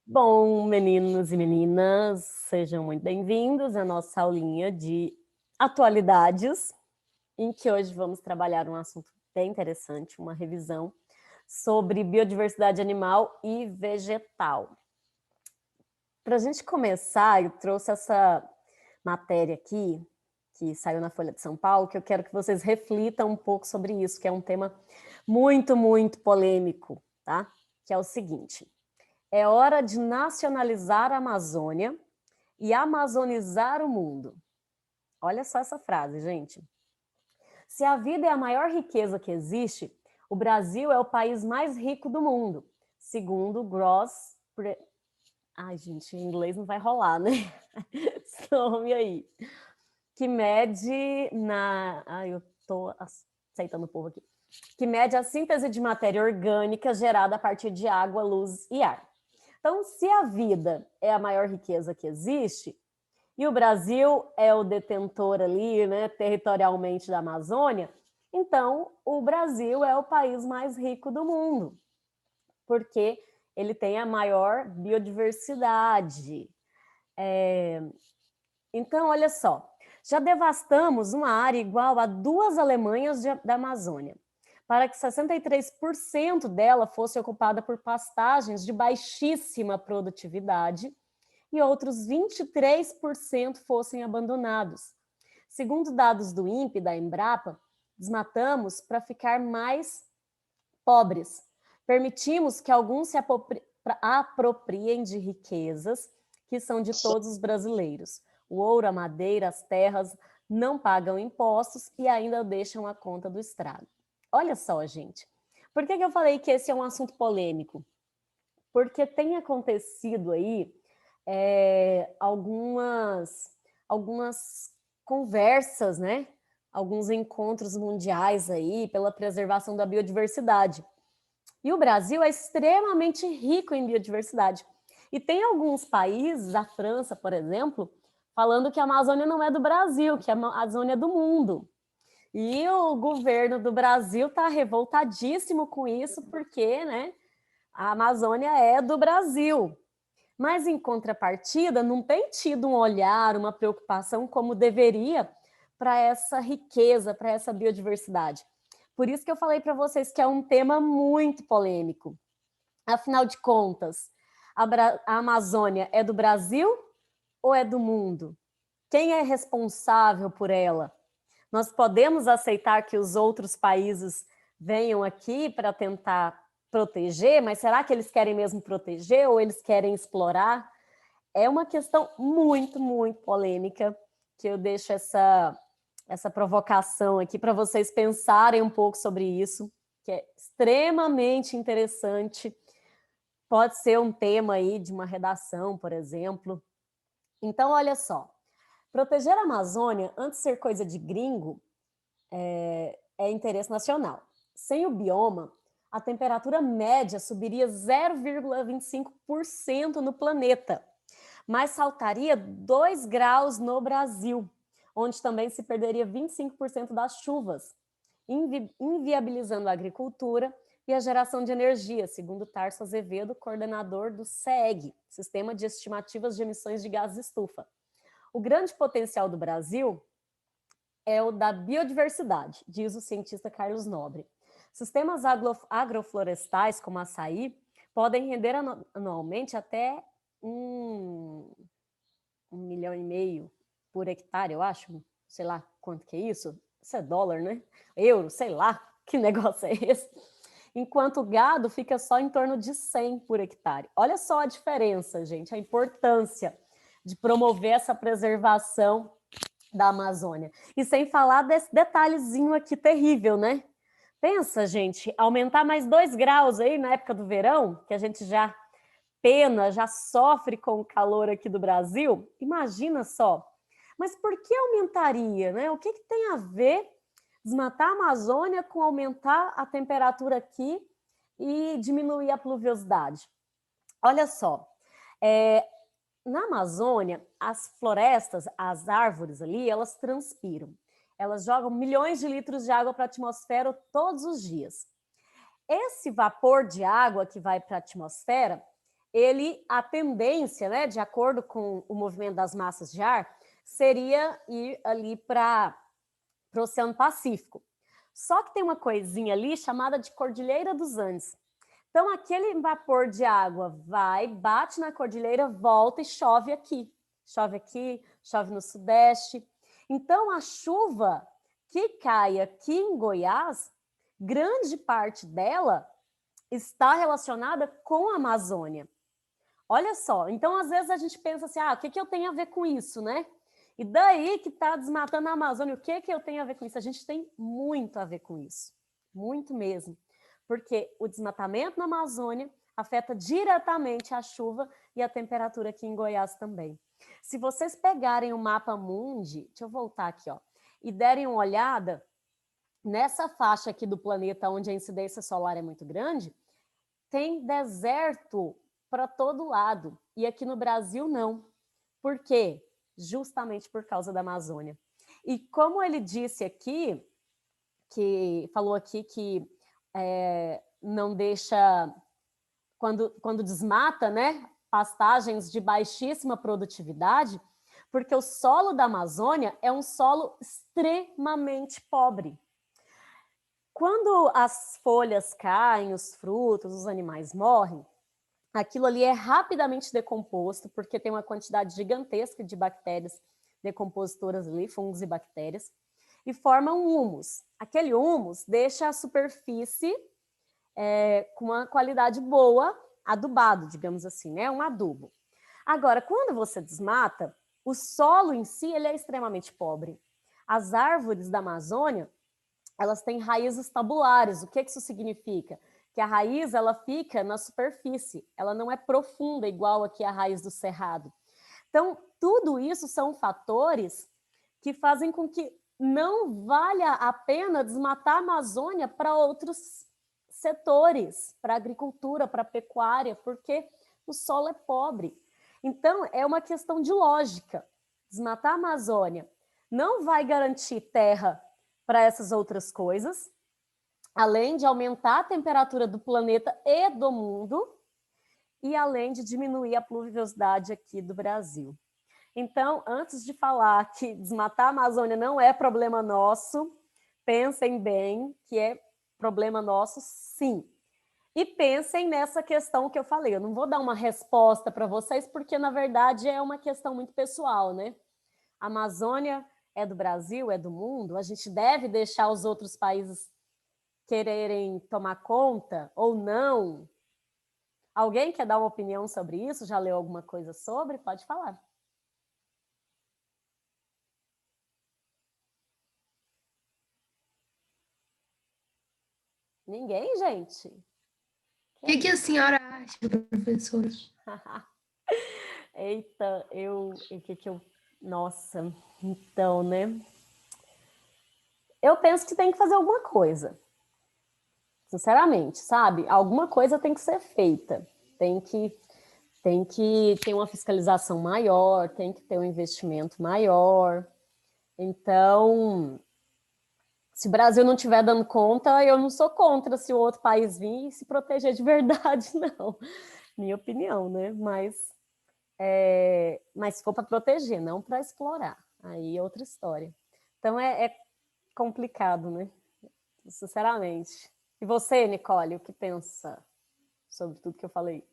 Bom, meninos e meninas, sejam muito bem-vindos à nossa aulinha de atualidades, em que hoje vamos trabalhar um assunto bem interessante, uma revisão sobre biodiversidade animal e vegetal. Para a gente começar, eu trouxe essa matéria aqui, que saiu na Folha de São Paulo, que eu quero que vocês reflitam um pouco sobre isso, que é um tema muito, muito polêmico, tá? Que é o seguinte: é hora de nacionalizar a Amazônia e amazonizar o mundo. Olha só essa frase, gente. Se a vida é a maior riqueza que existe, o Brasil é o país mais rico do mundo, segundo Gross. Ai, gente, em inglês não vai rolar, né? Esse nome aí. Que mede na. Ai, eu tô aceitando o povo aqui. Que mede a síntese de matéria orgânica gerada a partir de água, luz e ar. Então, se a vida é a maior riqueza que existe, e o Brasil é o detentor ali, né, territorialmente da Amazônia, então o Brasil é o país mais rico do mundo, porque ele tem a maior biodiversidade. Então, olha só, já devastamos uma área igual a 2 Alemanhas da Amazônia, para que 63% dela fosse ocupada por pastagens de baixíssima produtividade e outros 23% fossem abandonados. Segundo dados do INPE e da Embrapa, desmatamos para ficar mais pobres. Permitimos que alguns se apropriem de riquezas que são de todos os brasileiros. O ouro, a madeira, as terras não pagam impostos e ainda deixam a conta do estrago. Olha só, gente. Por que eu falei que esse é um assunto polêmico? Porque tem acontecido aí algumas conversas, né? Alguns encontros mundiais aí pela preservação da biodiversidade. E o Brasil é extremamente rico em biodiversidade. E tem alguns países, a França, por exemplo, falando que a Amazônia não é do Brasil, que a Amazônia é do mundo. E o governo do Brasil está revoltadíssimo com isso, porque, né, a Amazônia é do Brasil. Mas, em contrapartida, não tem tido um olhar, uma preocupação como deveria para essa riqueza, para essa biodiversidade. Por isso que eu falei para vocês que é um tema muito polêmico. Afinal de contas, a Amazônia é do Brasil ou é do mundo? Quem é responsável por ela? Nós podemos aceitar que os outros países venham aqui para tentar proteger, mas será que eles querem mesmo proteger ou eles querem explorar? É uma questão muito, muito polêmica, que eu deixo essa provocação aqui para vocês pensarem um pouco sobre isso, que é extremamente interessante. Pode ser um tema aí de uma redação, por exemplo. Então, olha só, proteger a Amazônia, antes de ser coisa de gringo, é interesse nacional. Sem o bioma, a temperatura média subiria 0,25% no planeta, mas saltaria 2 graus no Brasil, onde também se perderia 25% das chuvas, inviabilizando a agricultura e a geração de energia, segundo Tarso Azevedo, coordenador do SEG, Sistema de Estimativas de Emissões de Gases de Estufa. O grande potencial do Brasil é o da biodiversidade, diz o cientista Carlos Nobre. Sistemas agroflorestais, como açaí, podem render anualmente até 1,5 milhão por hectare, eu acho. Sei lá quanto que é isso. Isso é dólar, né? Euro, sei lá que negócio é esse. Enquanto o gado fica só em torno de 100 por hectare. Olha só a diferença, gente, a importância de promover essa preservação da Amazônia. E sem falar desse detalhezinho aqui terrível, né? Pensa, gente, aumentar mais 2 graus aí na época do verão, que a gente já pena, já sofre com o calor aqui do Brasil. Imagina só. Mas por que aumentaria, né? O que tem a ver desmatar a Amazônia com aumentar a temperatura aqui e diminuir a pluviosidade? Olha só, na Amazônia, as florestas, as árvores ali, elas transpiram. Elas jogam milhões de litros de água para a atmosfera todos os dias. Esse vapor de água que vai para a atmosfera a tendência, né, de acordo com o movimento das massas de ar, seria ir ali para o Oceano Pacífico. Só que tem uma coisinha ali chamada de Cordilheira dos Andes. Então, aquele vapor de água vai, bate na cordilheira, volta e chove aqui. Chove aqui, chove no Sudeste. Então, a chuva que cai aqui em Goiás, grande parte dela está relacionada com a Amazônia. Olha só, então às vezes a gente pensa assim, o que eu tenho a ver com isso, né? E daí que está desmatando a Amazônia, o que eu tenho a ver com isso? A gente tem muito a ver com isso, muito mesmo. Porque o desmatamento na Amazônia afeta diretamente a chuva e a temperatura aqui em Goiás também. Se vocês pegarem o mapa mundi, deixa eu voltar aqui, ó, e derem uma olhada nessa faixa aqui do planeta onde a incidência solar é muito grande, tem deserto para todo lado. E aqui no Brasil, não. Por quê? Justamente por causa da Amazônia. E como ele disse aqui, falou aqui que não deixa, quando desmata, né, pastagens de baixíssima produtividade, porque o solo da Amazônia é um solo extremamente pobre. Quando as folhas caem, os frutos, os animais morrem, aquilo ali é rapidamente decomposto, porque tem uma quantidade gigantesca de bactérias decompositoras ali, fungos e bactérias, e forma um humus. Aquele humus deixa a superfície com uma qualidade boa, adubado, digamos assim, né? Um adubo. Agora, quando você desmata, o solo em si ele é extremamente pobre. As árvores da Amazônia, elas têm raízes tabulares. O que isso significa? Que a raiz ela fica na superfície, ela não é profunda igual aqui a raiz do cerrado. Então, tudo isso são fatores que fazem com que não valha a pena desmatar a Amazônia para outros setores, para a agricultura, para a pecuária, porque o solo é pobre. Então, é uma questão de lógica. Desmatar a Amazônia não vai garantir terra para essas outras coisas, além de aumentar a temperatura do planeta e do mundo, e além de diminuir a pluviosidade aqui do Brasil. Então, antes de falar que desmatar a Amazônia não é problema nosso, pensem bem que é problema nosso, sim. E pensem nessa questão que eu falei. Eu não vou dar uma resposta para vocês, porque, na verdade, é uma questão muito pessoal, né? A Amazônia é do Brasil, é do mundo, a gente deve deixar os outros países quererem tomar conta ou não? Alguém quer dar uma opinião sobre isso? Já leu alguma coisa sobre? Pode falar. Ninguém, gente? O que a senhora acha, professora? Eita, Nossa, então, né? Eu penso que tem que fazer alguma coisa. Sinceramente, sabe? Alguma coisa tem que ser feita. Tem que ter uma fiscalização maior, tem que ter um investimento maior. Então, se o Brasil não estiver dando conta, eu não sou contra se o outro país vir e se proteger de verdade, não. Minha opinião, né? Mas se for para proteger, não para explorar. Aí é outra história. Então é complicado, né? Sinceramente. E você, Nicole, o que pensa sobre tudo que eu falei?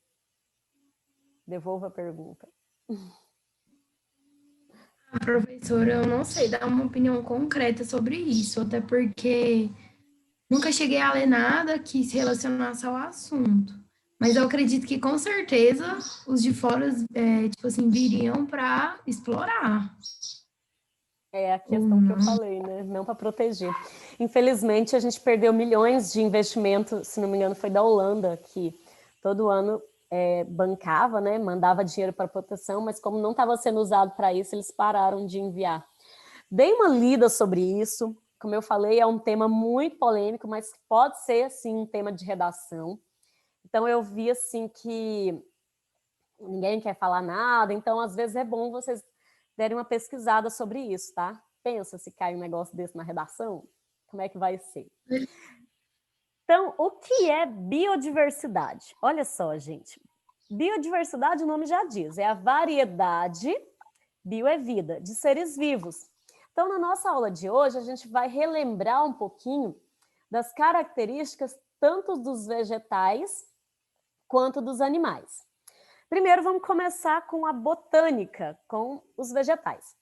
Devolva a pergunta. Professora, eu não sei dar uma opinião concreta sobre isso, até porque nunca cheguei a ler nada que se relacionasse ao assunto. Mas eu acredito que com certeza os de fora, tipo assim, viriam para explorar. É a Ou questão que eu não. falei, né? Não para proteger. Infelizmente, a gente perdeu milhões de investimento, se não me engano, foi da Holanda, que todo ano bancava, né? Mandava dinheiro para proteção, mas como não estava sendo usado para isso, eles pararam de enviar. Dei uma lida sobre isso. Como eu falei, é um tema muito polêmico, mas pode ser, assim, um tema de redação. Então, eu vi, assim, que ninguém quer falar nada, então, às vezes, é bom vocês derem uma pesquisada sobre isso, tá? Pensa se cai um negócio desse na redação, como é que vai ser? Então, o que é biodiversidade? Olha só, gente. Biodiversidade, o nome já diz, é a variedade, bio é vida, de seres vivos. Então, na nossa aula de hoje, a gente vai relembrar um pouquinho das características tanto dos vegetais quanto dos animais. Primeiro, vamos começar com a botânica, com os vegetais.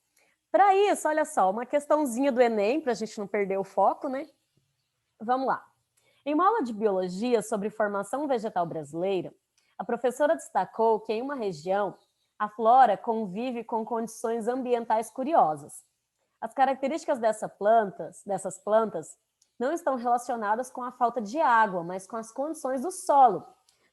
Para isso, olha só, uma questãozinha do Enem, para a gente não perder o foco, né? Vamos lá. Em uma aula de biologia sobre formação vegetal brasileira, a professora destacou que em uma região, a flora convive com condições ambientais curiosas. As características dessas plantas não estão relacionadas com a falta de água, mas com as condições do solo,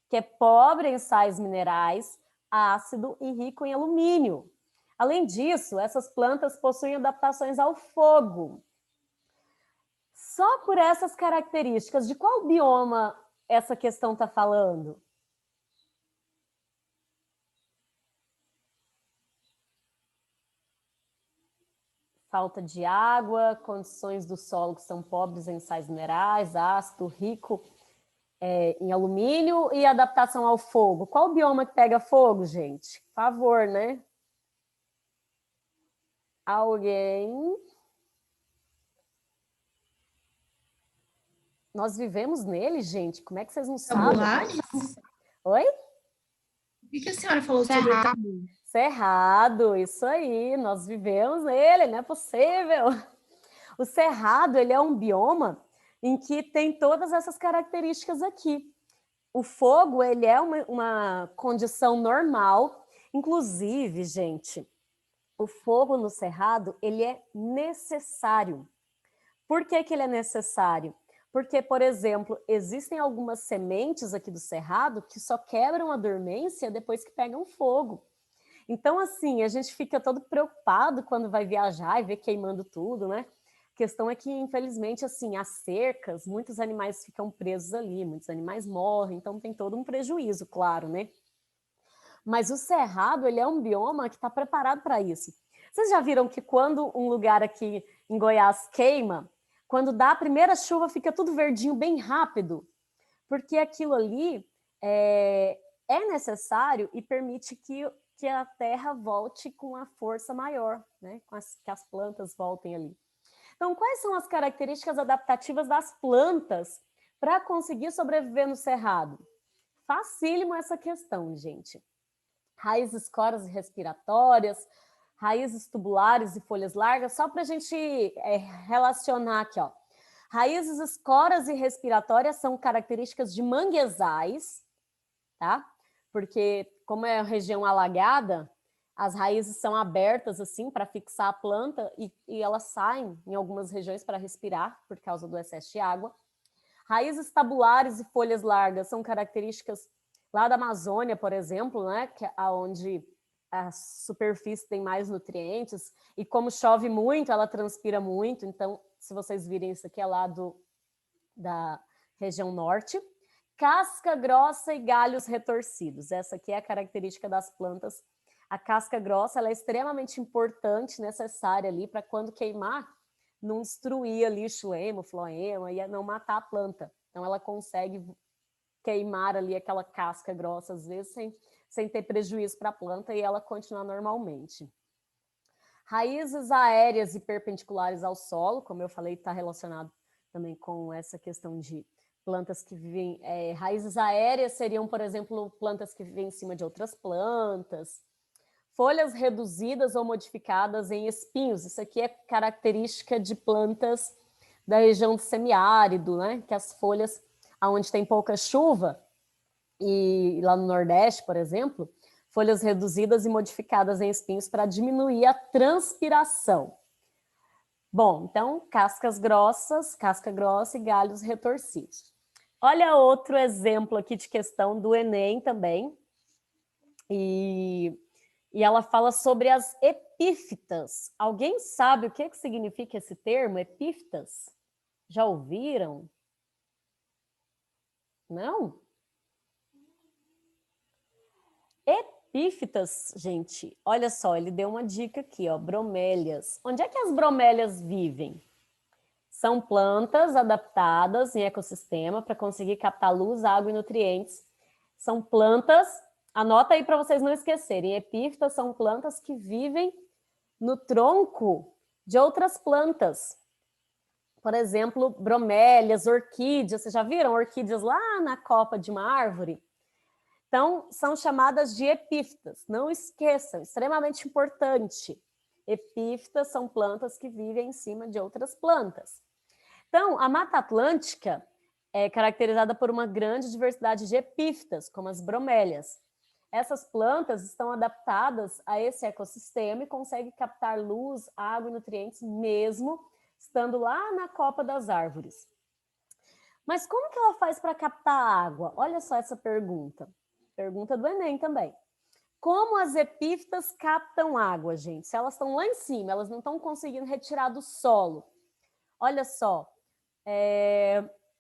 que é pobre em sais minerais, ácido e rico em alumínio. Além disso, essas plantas possuem adaptações ao fogo. Só por essas características, de qual bioma essa questão está falando? Falta de água, condições do solo que são pobres em sais minerais, ácido, rico em alumínio e adaptação ao fogo. Qual bioma que pega fogo, gente? Por favor, né? Alguém? Nós vivemos nele, gente? Como é que vocês não sabem? Tabulares? Oi? O que a senhora falou sobre o tabu? Cerrado, isso aí, nós vivemos nele, não é possível. O cerrado, ele é um bioma em que tem todas essas características aqui. O fogo, ele é uma condição normal, inclusive, gente, o fogo no cerrado, ele é necessário. Por que que ele é necessário? Porque, por exemplo, existem algumas sementes aqui do cerrado que só quebram a dormência depois que pegam fogo. Então, assim, a gente fica todo preocupado quando vai viajar e vê queimando tudo, né? A questão é que, infelizmente, assim, as cercas, muitos animais ficam presos ali, muitos animais morrem, então tem todo um prejuízo, claro, né? Mas o cerrado, ele é um bioma que está preparado para isso. Vocês já viram que quando um lugar aqui em Goiás queima, quando dá a primeira chuva, fica tudo verdinho bem rápido? Porque aquilo ali é necessário e permite que a terra volte com a força maior, né? Que as plantas voltem ali. Então, quais são as características adaptativas das plantas para conseguir sobreviver no cerrado? Facílimo essa questão, gente. Raízes coras e respiratórias, raízes tubulares e folhas largas, só para a gente relacionar aqui, ó. Raízes escoras e respiratórias são características de manguezais, tá? Porque como é região alagada, as raízes são abertas assim para fixar a planta e elas saem em algumas regiões para respirar por causa do excesso de água. Raízes tabulares e folhas largas são características lá da Amazônia, por exemplo, né, que é onde a superfície tem mais nutrientes e como chove muito, ela transpira muito. Então, se vocês virem isso aqui é lá da região norte. Casca grossa e galhos retorcidos. Essa aqui é a característica das plantas. A casca grossa ela é extremamente importante, necessária ali para quando queimar, não destruir ali xilema, floema e não matar a planta. Então ela consegue queimar ali aquela casca grossa, às vezes, sem ter prejuízo para a planta e ela continuar normalmente. Raízes aéreas e perpendiculares ao solo, como eu falei, está relacionado também com essa questão de plantas que vivem... raízes aéreas seriam, por exemplo, plantas que vivem em cima de outras plantas. Folhas reduzidas ou modificadas em espinhos. Isso aqui é característica de plantas da região do semiárido, né? Que as folhas, onde tem pouca chuva, e lá no Nordeste, por exemplo, folhas reduzidas e modificadas em espinhos para diminuir a transpiração. Bom, então, casca grossa e galhos retorcidos. Olha outro exemplo aqui de questão do Enem também. E ela fala sobre as epífitas. Alguém sabe o que significa esse termo, epífitas? Já ouviram? Não? Epífitas, gente, olha só, ele deu uma dica aqui, ó, bromélias. Onde é que as bromélias vivem? São plantas adaptadas em ecossistema para conseguir captar luz, água e nutrientes. São plantas Anota aí para vocês não esquecerem. Epífitas são plantas que vivem no tronco de outras plantas. Por exemplo, bromélias, orquídeas. Vocês já viram orquídeas lá na copa de uma árvore? Então, são chamadas de epífitas. Não esqueçam, extremamente importante. Epífitas são plantas que vivem em cima de outras plantas. Então, a Mata Atlântica é caracterizada por uma grande diversidade de epífitas, como as bromélias. Essas plantas estão adaptadas a esse ecossistema e conseguem captar luz, água e nutrientes mesmo estando lá na copa das árvores. Mas como que ela faz para captar água? Olha só essa pergunta. Pergunta do Enem também. Como as epífitas captam água, gente? Se elas estão lá em cima, elas não estão conseguindo retirar do solo. Olha só,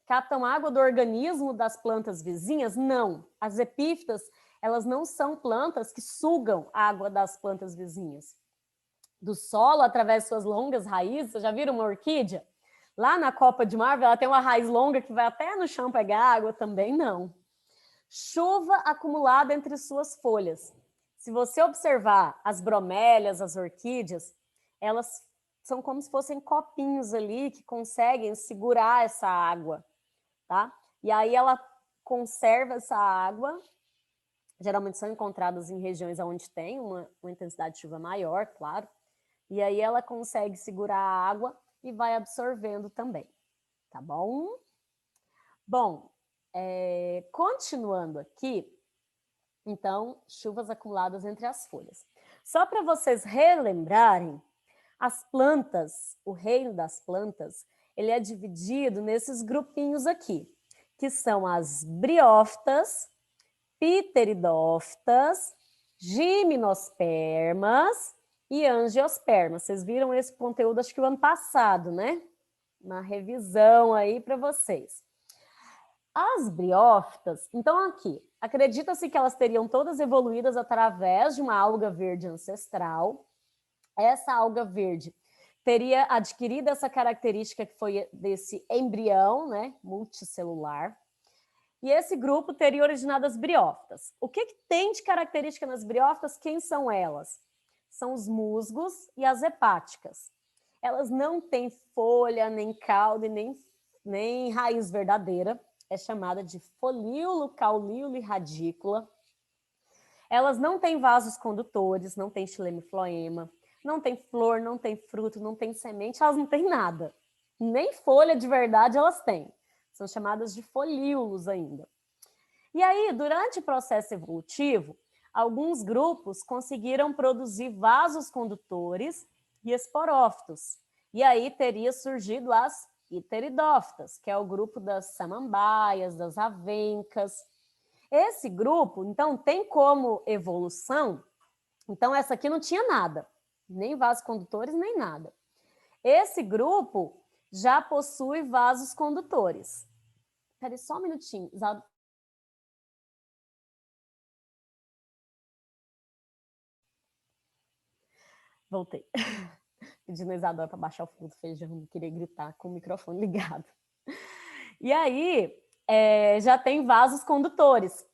captam água do organismo das plantas vizinhas? Não. As epífitas, elas não são plantas que sugam água das plantas vizinhas. Do solo, através de suas longas raízes, vocês já viram uma orquídea? Lá na copa de uma árvore, ela tem uma raiz longa que vai até no chão pegar água? Também não. Chuva acumulada entre suas folhas. Se você observar as bromélias, as orquídeas, elas são como se fossem copinhos ali que conseguem segurar essa água, tá? E aí ela conserva essa água, geralmente são encontradas em regiões onde tem uma intensidade de chuva maior, claro, e aí ela consegue segurar a água e vai absorvendo também, tá bom? Bom, continuando aqui, então, chuvas acumuladas entre as folhas. Só para vocês relembrarem, as plantas, o reino das plantas, ele é dividido nesses grupinhos aqui, que são as briófitas, pteridófitas, gimnospermas e angiospermas. Vocês viram esse conteúdo, acho que o ano passado, né? Uma revisão aí para vocês. As briófitas, então aqui, acredita-se que elas teriam todas evoluídas através de uma alga verde ancestral. Essa alga verde teria adquirido essa característica que foi desse embrião, né, multicelular. E esse grupo teria originado as briófitas. O que tem de característica nas briófitas? Quem são elas? São os musgos e as hepáticas. Elas não têm folha, nem caule, nem raiz verdadeira. É chamada de folíolo, caulíolo e radícula. Elas não têm vasos condutores, não têm xilema e floema, não tem flor, não tem fruto, não tem semente, elas não têm nada. Nem folha de verdade elas têm. São chamadas de folíolos ainda. E aí, durante o processo evolutivo, alguns grupos conseguiram produzir vasos condutores e esporófitos. E aí teria surgido as pteridófitas, que é o grupo das samambaias, das avencas. Esse grupo, então, tem como evolução, então essa aqui não tinha nada, nem vasos condutores, nem nada. Esse grupo já possui vasos condutores. Espera só um minutinho. Voltei. Pedindo a Isadora para baixar o fogo do feijão, não queria gritar com o microfone ligado. E aí, já tem vasos condutores.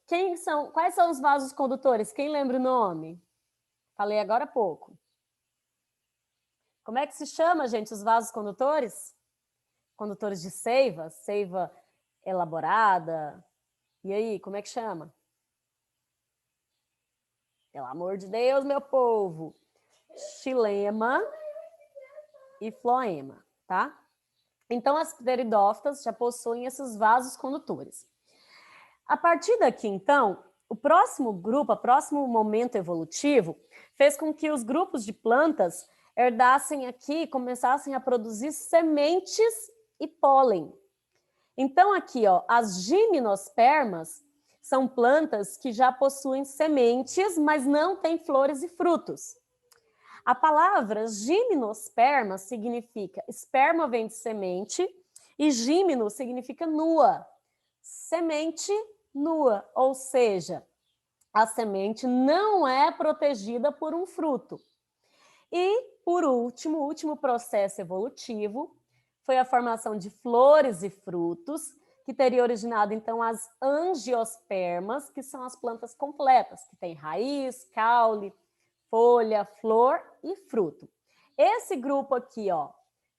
Quais são os vasos condutores? Quem lembra o nome? Falei agora há pouco. Como é que se chama, gente, os vasos condutores? Condutores de seiva, seiva elaborada. E aí, como é que chama? Pelo amor de Deus, meu povo. Xilema e floema, tá? Então, as pteridófitas já possuem esses vasos condutores. A partir daqui, então, o próximo grupo, o próximo momento evolutivo, fez com que os grupos de plantas herdassem aqui, começassem a produzir sementes e pólen. Então, aqui, ó, as gimnospermas são plantas que já possuem sementes, mas não têm flores e frutos. A palavra gimnosperma significa, esperma vem de semente, e gimno significa nua. Semente nua, ou seja, a semente não é protegida por um fruto. E, por último, o último processo evolutivo foi a formação de flores e frutos, que teria originado, então, as angiospermas, que são as plantas completas, que tem raiz, caule, folha, flor e fruto. Esse grupo aqui, ó,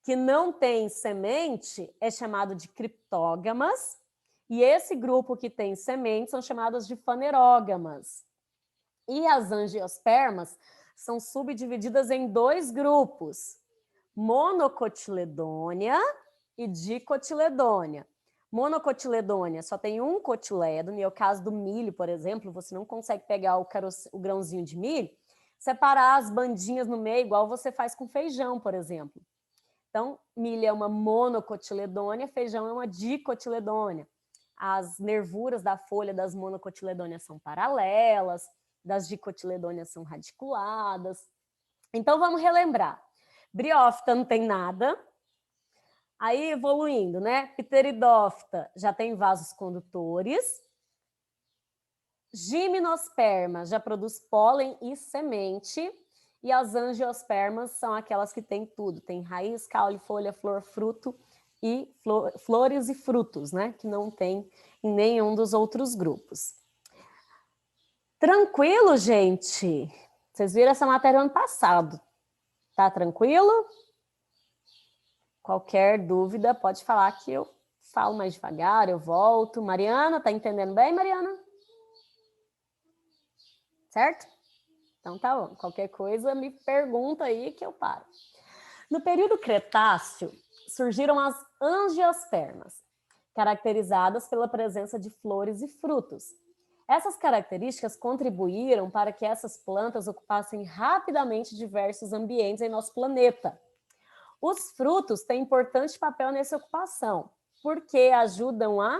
que não tem semente, é chamado de criptógamas, e esse grupo que tem sementes são chamados de fanerógamas. E as angiospermas são subdivididas em 2 grupos, monocotiledônia e dicotiledônia. Monocotiledônia só tem um cotilédone, é o caso do milho, por exemplo, você não consegue pegar o grãozinho de milho, separar as bandinhas no meio, igual você faz com feijão, por exemplo. Então, milho é uma monocotiledônia, feijão é uma dicotiledônia. As nervuras da folha das monocotiledôneas são paralelas, das dicotiledôneas são radiculadas. Então, vamos relembrar. Briófita não tem nada. Aí, evoluindo, né? Pteridófita já tem vasos condutores. Gimnosperma já produz pólen e semente. E as angiospermas são aquelas que têm tudo. Tem raiz, caule, folha, flor, fruto e flores e frutos, né? Que não tem em nenhum dos outros grupos. Tranquilo, gente? Vocês viram essa matéria ano passado. Tá tranquilo? Qualquer dúvida, pode falar que eu falo mais devagar, eu volto. Mariana, tá entendendo bem, Mariana? Certo? Então tá bom. Qualquer coisa, me pergunta aí que eu paro. No período Cretáceo, surgiram as angiospermas, caracterizadas pela presença de flores e frutos. Essas características contribuíram para que essas plantas ocupassem rapidamente diversos ambientes em nosso planeta. Os frutos têm importante papel nessa ocupação, porque ajudam a...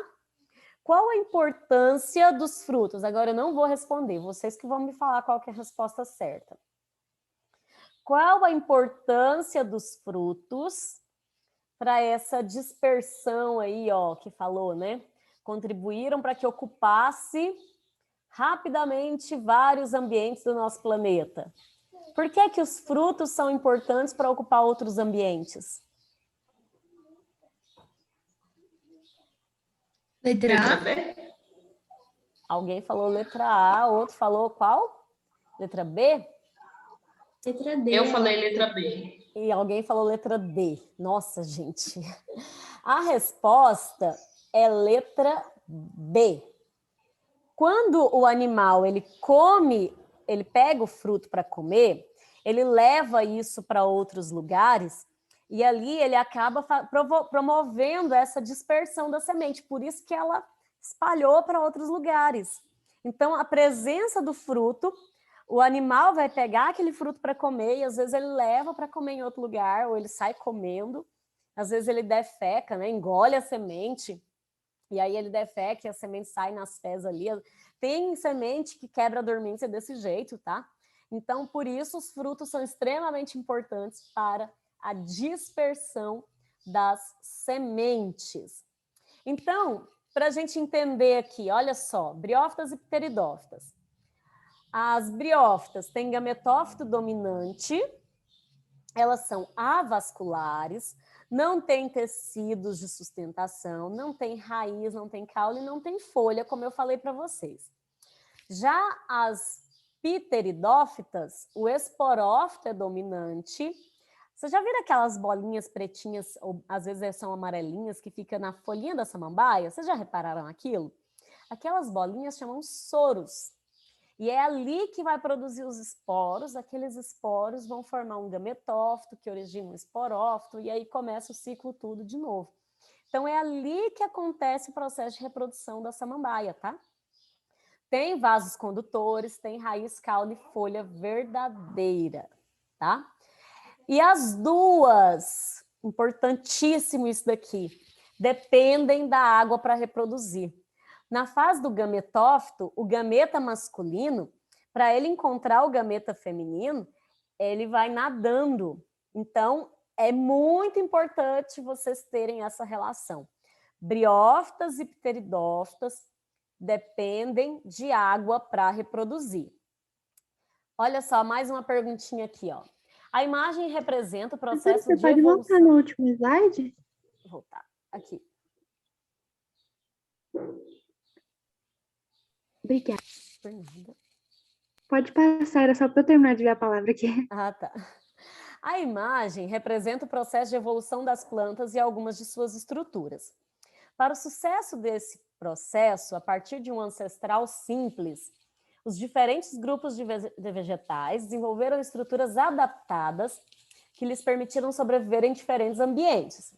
Qual a importância dos frutos? Agora eu não vou responder, vocês que vão me falar qual que é a resposta certa. Qual a importância dos frutos para essa dispersão aí, ó, que falou, né? Contribuíram para que ocupasse rapidamente vários ambientes do nosso planeta. Por que que os frutos são importantes para ocupar outros ambientes? Letra A. B? Alguém falou letra A, outro falou qual? Letra B? Letra D. Eu falei letra B. E alguém falou letra D. Nossa, gente. A resposta é letra B. Quando o animal ele come, ele pega o fruto para comer, ele leva isso para outros lugares e ali ele acaba promovendo essa dispersão da semente. Por isso que ela espalhou para outros lugares. Então, a presença do fruto, o animal vai pegar aquele fruto para comer e às vezes ele leva para comer em outro lugar ou ele sai comendo. Às vezes ele defeca, né? Engole a semente. E aí ele defeca e a semente sai nas fezes ali. Tem semente que quebra a dormência desse jeito, tá? Então, por isso, os frutos são extremamente importantes para a dispersão das sementes. Então, para a gente entender aqui, olha só, briófitas e pteridófitas. As briófitas têm gametófito dominante, elas são avasculares, não tem tecidos de sustentação, não tem raiz, não tem caule, não tem folha, como eu falei para vocês. Já as pteridófitas, o esporófito é dominante. Você já viram aquelas bolinhas pretinhas, ou às vezes são amarelinhas, que fica na folhinha da samambaia? Vocês já repararam aquilo? Aquelas bolinhas chamam soros. E é ali que vai produzir os esporos, aqueles esporos vão formar um gametófito, que origina um esporófito, e aí começa o ciclo tudo de novo. Então, é ali que acontece o processo de reprodução da samambaia, tá? Tem vasos condutores, tem raiz, caule e folha verdadeira, tá? E as duas, importantíssimo isso daqui, dependem da água para reproduzir. Na fase do gametófito, o gameta masculino, para ele encontrar o gameta feminino, ele vai nadando. Então, é muito importante vocês terem essa relação. Briófitas e pteridófitas dependem de água para reproduzir. Olha só, mais uma perguntinha aqui, ó. A imagem representa o processo de evolução... Você pode voltar no último slide? Vou voltar aqui. Obrigada. Por nada. Pode passar, era só para eu terminar de ver a palavra aqui. Ah, tá. A imagem representa o processo de evolução das plantas e algumas de suas estruturas. Para o sucesso desse processo, a partir de um ancestral simples, os diferentes grupos de vegetais desenvolveram estruturas adaptadas que lhes permitiram sobreviver em diferentes ambientes.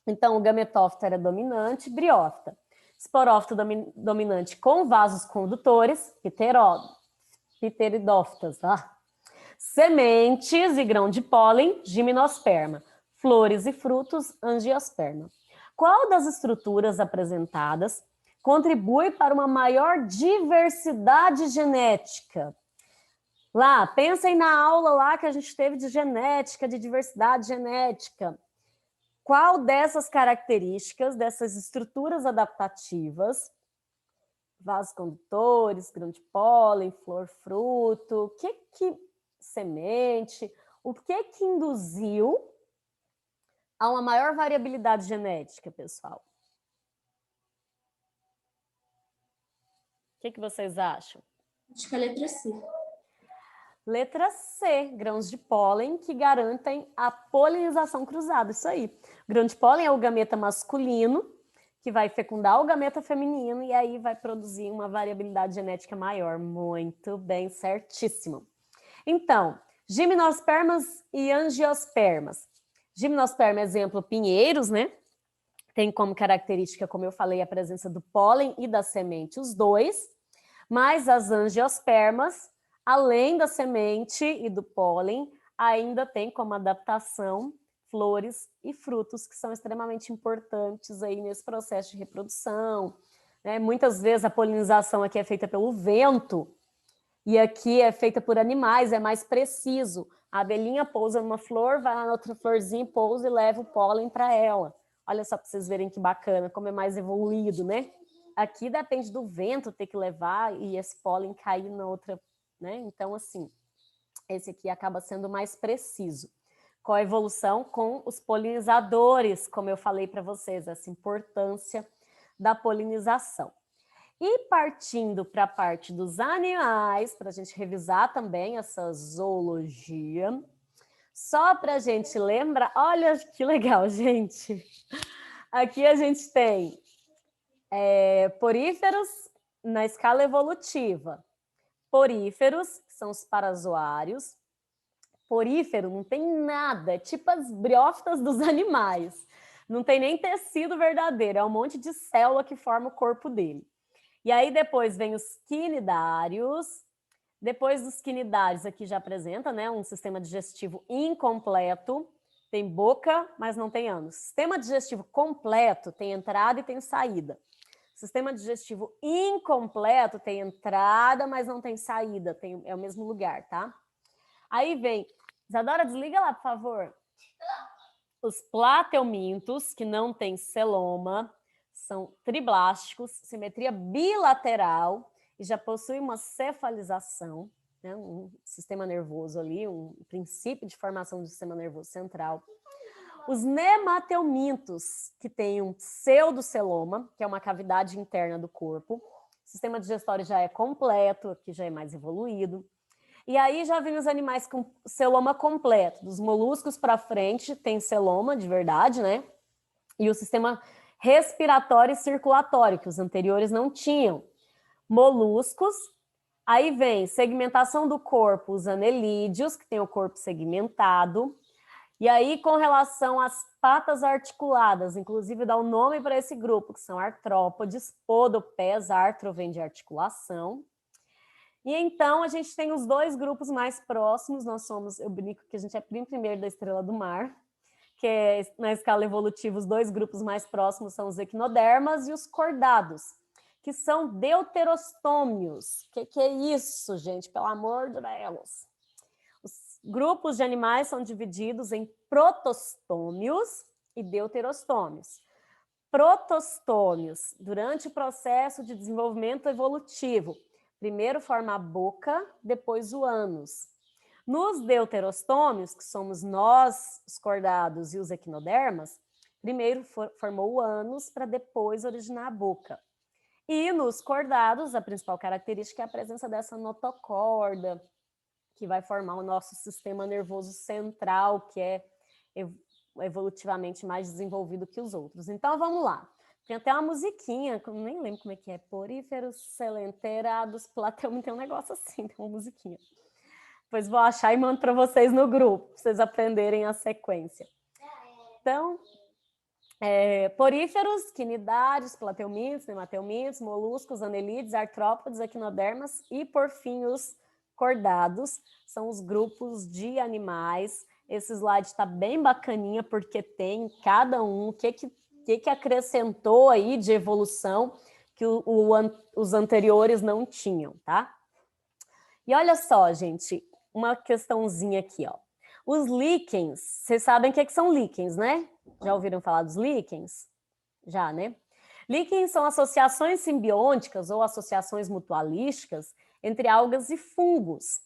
Então, o gametófita era dominante, briófita. Esporófita dominante com vasos condutores, pteridófitas. Sementes e grão de pólen, gimnosperma. Flores e frutos, angiosperma. Qual das estruturas apresentadas contribui para uma maior diversidade genética? Lá, pensem na aula lá que a gente teve de genética, de diversidade genética. Qual dessas características, dessas estruturas adaptativas, vasos condutores, grão de pólen, flor, fruto, semente, o que induziu a uma maior variabilidade genética, pessoal? O que vocês acham? Acho que é a letra C. Letra C, grãos de pólen que garantem a polinização cruzada, isso aí. O grão de pólen é o gameta masculino, que vai fecundar o gameta feminino e aí vai produzir uma variabilidade genética maior. Muito bem, certíssimo. Então, gimnospermas e angiospermas. Gimnosperma, exemplo, pinheiros, né? Tem como característica, como eu falei, a presença do pólen e da semente, os dois. Mas as angiospermas, além da semente e do pólen, ainda tem como adaptação flores e frutos, que são extremamente importantes aí nesse processo de reprodução. Né? Muitas vezes a polinização aqui é feita pelo vento, e aqui é feita por animais, é mais preciso. A abelhinha pousa numa flor, vai lá na outra florzinha, pousa e leva o pólen para ela. Olha só para vocês verem que bacana, como é mais evoluído, né? Aqui depende do vento ter que levar e esse pólen cair na outra, né? Então, assim, esse aqui acaba sendo mais preciso. Com a evolução com os polinizadores, como eu falei para vocês, essa importância da polinização. E partindo para a parte dos animais, para a gente revisar também essa zoologia, só para a gente lembrar, olha que legal, gente. Aqui a gente tem poríferos na escala evolutiva. Poríferos, que são os parazoários. Porífero não tem nada, é tipo as briófitas dos animais. Não tem nem tecido verdadeiro, é um monte de célula que forma o corpo dele. E aí depois vem os quinidários. Depois dos quinidários aqui já apresenta, né, um sistema digestivo incompleto. Tem boca, mas não tem ânus. Sistema digestivo completo tem entrada e tem saída. Sistema digestivo incompleto tem entrada, mas não tem saída. É o mesmo lugar, tá? Aí vem... Isadora, desliga lá, por favor. Os plateumintos, que não tem celoma, são triblásticos, simetria bilateral e já possui uma cefalização, né, um sistema nervoso ali, um princípio de formação do sistema nervoso central. Os nemateumintos, que tem um pseudoceloma, que é uma cavidade interna do corpo. O sistema digestório já é completo, aqui já é mais evoluído. E aí já vem os animais com celoma completo. Dos moluscos para frente tem celoma de verdade, né? E o sistema respiratório e circulatório, que os anteriores não tinham. Moluscos. Aí vem segmentação do corpo, os anelídeos, que tem o corpo segmentado. E aí, com relação às patas articuladas, inclusive dá o nome para esse grupo, que são artrópodes, podopés, artro vem de articulação. E então a gente tem os dois grupos mais próximos, eu brinco que a gente é primo primeiro da estrela do mar, que é, na escala evolutiva, os dois grupos mais próximos são os equinodermas e os cordados, que são deuterostômios. Que é isso, gente? Pelo amor de Deus! Os grupos de animais são divididos em protostômios e deuterostômios. Protostômios, durante o processo de desenvolvimento evolutivo, primeiro forma a boca, depois o ânus. Nos deuterostômios, que somos nós, os cordados e os equinodermas, primeiro formou o ânus para depois originar a boca. E nos cordados, a principal característica é a presença dessa notocorda, que vai formar o nosso sistema nervoso central, que é evolutivamente mais desenvolvido que os outros. Então, vamos lá. Tem até uma musiquinha, eu nem lembro como é que é, poríferos, selenterados, plateu, tem um negócio assim, tem uma musiquinha. Depois vou achar e mando para vocês no grupo, para vocês aprenderem a sequência. Então, poríferos, quinidários, plateumintes, nemateumintes, moluscos, anelídeos, artrópodes, equinodermas e, por fim, os cordados, são os grupos de animais. Esse slide está bem bacaninha, porque tem cada um, o que acrescentou aí de evolução que os anteriores não tinham, tá? E olha só, gente, uma questãozinha aqui, ó. Os líquens, vocês sabem o que são líquens, né? Já ouviram falar dos líquens? Já, né? Líquens são associações simbióticas ou associações mutualísticas entre algas e fungos.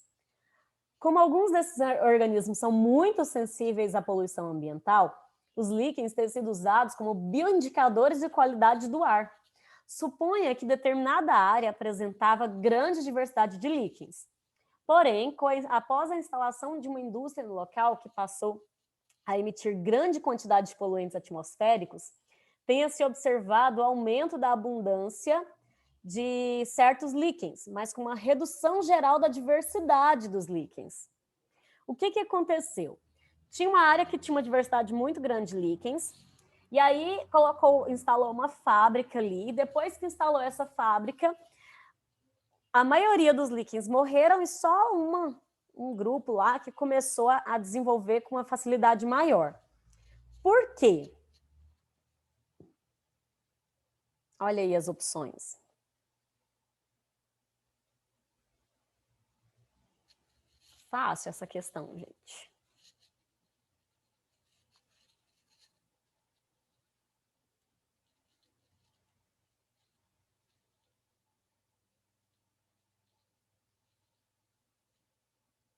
Como alguns desses organismos são muito sensíveis à poluição ambiental, os líquens têm sido usados como bioindicadores de qualidade do ar. Suponha que determinada área apresentava grande diversidade de líquens. Porém, após a instalação de uma indústria no local que passou a emitir grande quantidade de poluentes atmosféricos, tenha-se observado o aumento da abundância de certos líquens, mas com uma redução geral da diversidade dos líquens. O que aconteceu? Tinha uma área que tinha uma diversidade muito grande de líquens, e aí instalou uma fábrica ali, e depois que instalou essa fábrica, a maioria dos líquens morreram e só um grupo lá que começou a desenvolver com uma facilidade maior. Por quê? Olha aí as opções. Fácil essa questão, gente.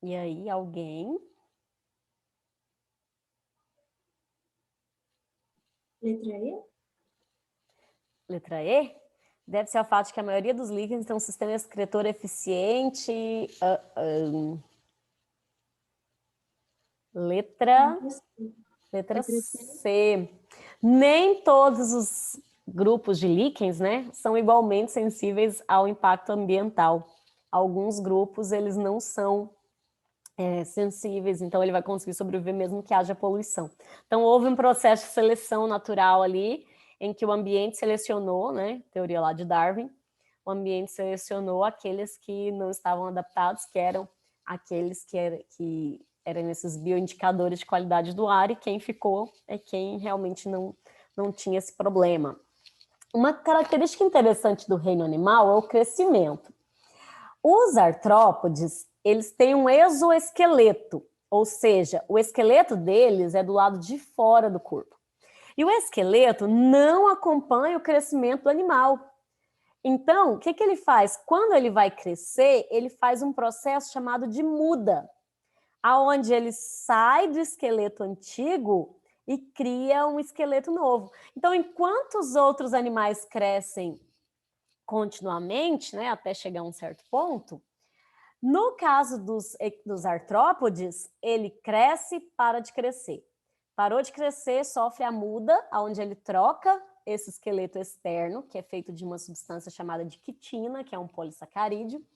E aí, alguém? Letra E? Letra E? Deve ser o fato de que a maioria dos líquens tem um sistema excretor eficiente. Letra C. Nem todos os grupos de líquens, né, são igualmente sensíveis ao impacto ambiental. Alguns grupos, eles não são sensíveis, então ele vai conseguir sobreviver mesmo que haja poluição. Então, houve um processo de seleção natural ali, em que o ambiente selecionou, né, teoria lá de Darwin, o ambiente selecionou aqueles que não estavam adaptados, que eram aqueles que eram esses bioindicadores de qualidade do ar, e quem ficou é quem realmente não tinha esse problema. Uma característica interessante do reino animal é o crescimento. Os artrópodes, eles têm um exoesqueleto, ou seja, o esqueleto deles é do lado de fora do corpo. E o esqueleto não acompanha o crescimento do animal. Então, o que ele faz? Quando ele vai crescer, ele faz um processo chamado de muda, aonde ele sai do esqueleto antigo e cria um esqueleto novo. Então, enquanto os outros animais crescem continuamente, né, até chegar a um certo ponto, no caso dos artrópodes, ele cresce, para de crescer. Parou de crescer, sofre a muda, onde ele troca esse esqueleto externo, que é feito de uma substância chamada de quitina, que é um polissacarídeo,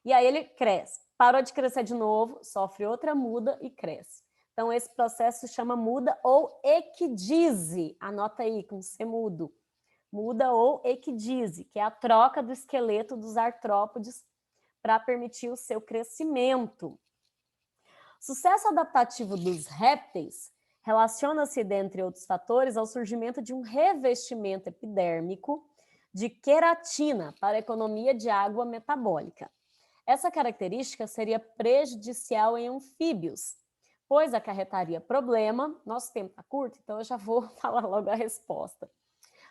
e aí ele cresce. Parou de crescer de novo, sofre outra muda e cresce. Então, esse processo se chama muda ou equidise. Anota aí, com C mudo. Muda ou equidise, que é a troca do esqueleto dos artrópodes para permitir o seu crescimento. O sucesso adaptativo dos répteis relaciona-se, dentre outros fatores, ao surgimento de um revestimento epidérmico de queratina para a economia de água metabólica. Essa característica seria prejudicial em anfíbios, pois acarretaria problema. Nosso tempo está curto, então eu já vou falar logo a resposta.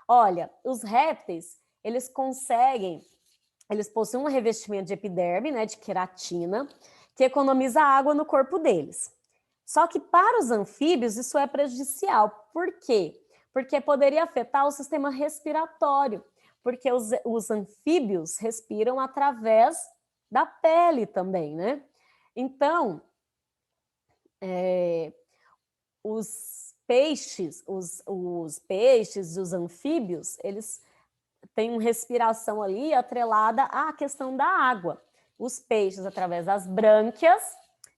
Olha, os répteis, eles possuem um revestimento de epiderme, né, de queratina, que economiza água no corpo deles. Só que para os anfíbios isso é prejudicial. Por quê? Porque poderia afetar o sistema respiratório, porque os anfíbios respiram através da pele também, né? Então, os peixes, os anfíbios, eles têm uma respiração ali atrelada à questão da água. Os peixes através das brânquias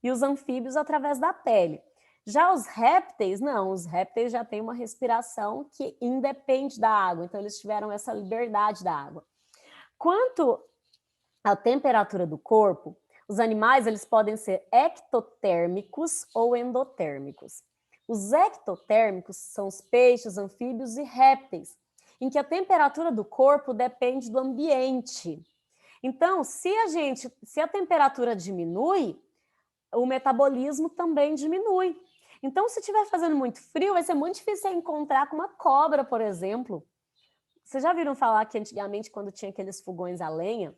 e os anfíbios através da pele. Já os répteis, não, os répteis já têm uma respiração que independe da água, então eles tiveram essa liberdade da água. Quanto à temperatura do corpo, os animais eles podem ser ectotérmicos ou endotérmicos. Os ectotérmicos são os peixes, anfíbios e répteis, em que a temperatura do corpo depende do ambiente. Então, se a temperatura diminui, o metabolismo também diminui. Então, se estiver fazendo muito frio, vai ser muito difícil encontrar com uma cobra, por exemplo. Vocês já viram falar que antigamente, quando tinha aqueles fogões a lenha,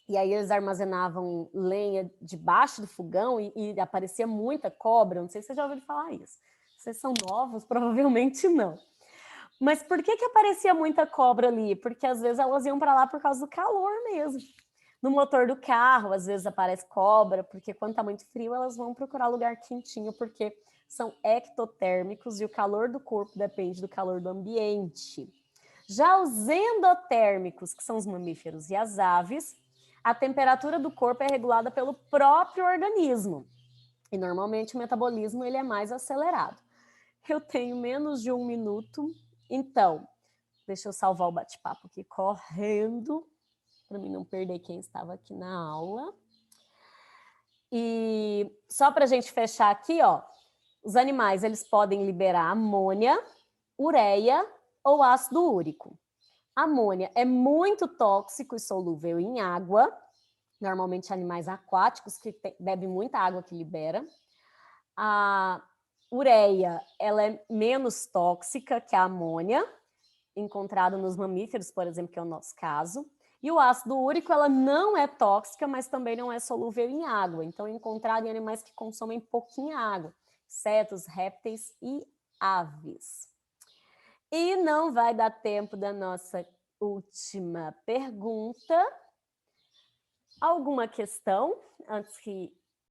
e aí eles armazenavam lenha debaixo do fogão e aparecia muita cobra? Não sei se vocês já ouviram falar isso. Vocês são novos? Provavelmente não. Mas por que aparecia muita cobra ali? Porque às vezes elas iam para lá por causa do calor mesmo. No motor do carro, às vezes aparece cobra, porque quando está muito frio, elas vão procurar lugar quentinho, porque são ectotérmicos e o calor do corpo depende do calor do ambiente. Já os endotérmicos, que são os mamíferos e as aves, a temperatura do corpo é regulada pelo próprio organismo. E normalmente o metabolismo ele é mais acelerado. Eu tenho menos de 1 minuto, então, deixa eu salvar o bate-papo aqui correndo, para mim não perder quem estava aqui na aula. E só para a gente fechar aqui, ó, os animais eles podem liberar amônia, ureia ou ácido úrico. A amônia é muito tóxico e solúvel em água, normalmente animais aquáticos que bebem muita água que libera. A ureia ela é menos tóxica que a amônia, encontrada nos mamíferos, por exemplo, que é o nosso caso. E o ácido úrico, ela não é tóxica, mas também não é solúvel em água. Então, é encontrado em animais que consomem pouquinha água, insetos, répteis e aves. E não vai dar tempo da nossa última pergunta. Alguma questão antes que